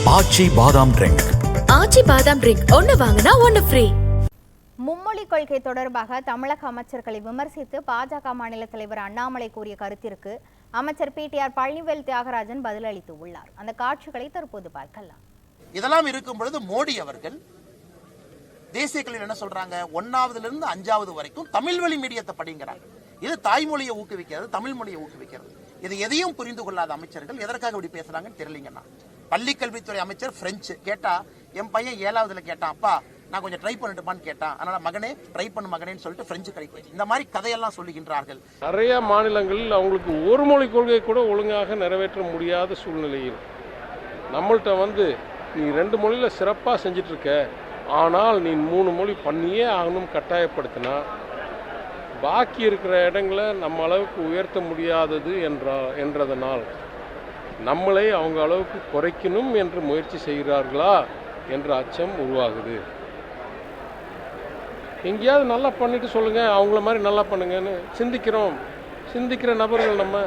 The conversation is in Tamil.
ஆச்சி பாதாம் ட்ரிங்க். ஆச்சி பாதாம் ட்ரிங்க் ஒன்னு வாங்கினா ஒன்னு ஃப்ரீ. மும்மொழி கொள்கை தொடர்பாக தமிழக அமைச்சர்களை விமர்சித்து பாஜக மாநில தலைவர் அண்ணாமலை கூறிய கருத்திற்கு அமைச்சர் PTR பழனிவேல் தியாகராஜன் பதிலளித்து உள்ளார். அந்த காட்சிகளை தற்போது பார்க்கலாம். இதெல்லாம் இருக்கும் பொழுது மோடி அவர்கள் தேசிய கல்வியில் என்ன சொல்றாங்க, 1ஆவதுல இருந்து 5ஆவது வரைக்கும் தமிழ் வழி மீடியத்தை படிங்கிறாங்க. இது தாய்மொழியை ஊக்குவிக்கிறது, தமிழ் மொழியை ஊக்குவிக்கிறது. இது எதையும் புரிந்து கொள்ளாத அமைச்சர்கள் எதற்காக இப்படி பேசுறாங்கன்னு தெரியலீங்கன்னா. பள்ளிக்கல்வித்துறை அமைச்சர் பிரெஞ்சு கேட்டா, என் பையன் 7ஆவதுல கேட்டான், அப்பா நான் கொஞ்சம் ட்ரை பண்ணிட்டுமான்னு கேட்டான், அதனால மகனே ட்ரை பண்ணு மகனேன்னு சொல்லிட்டு பிரெஞ்சு கிடைக்கும். இந்த மாதிரி கதையெல்லாம் சொல்லுகின்றார்கள். நிறைய மாநிலங்களில் அவங்களுக்கு ஒரு மொழி கொள்கை கூட ஒழுங்காக நிறைவேற்ற முடியாத சூழ்நிலையில் நம்மள்கிட்ட நீ 2 மொழியில் சிறப்பாக செஞ்சிட்டு இருக்க, ஆனால் நீ 3 மொழி பண்ணியே ஆகணும் கட்டாயப்படுத்தினா பாக்கி இருக்கிற இடங்களை நம்ம அளவுக்கு உயர்த்த முடியாதது என்றதனால் நம்மளை அவங்க அளவுக்கு குறைக்கணும் என்று முயற்சி செய்கிறார்களா என்ற அச்சம் உருவாகுது. எங்கேயாவது நல்லா பண்ணிட்டு சொல்லுங்க, அவங்கள மாதிரி நல்லா பண்ணுங்கன்னு சிந்திக்கிற நபர்கள் நம்ம.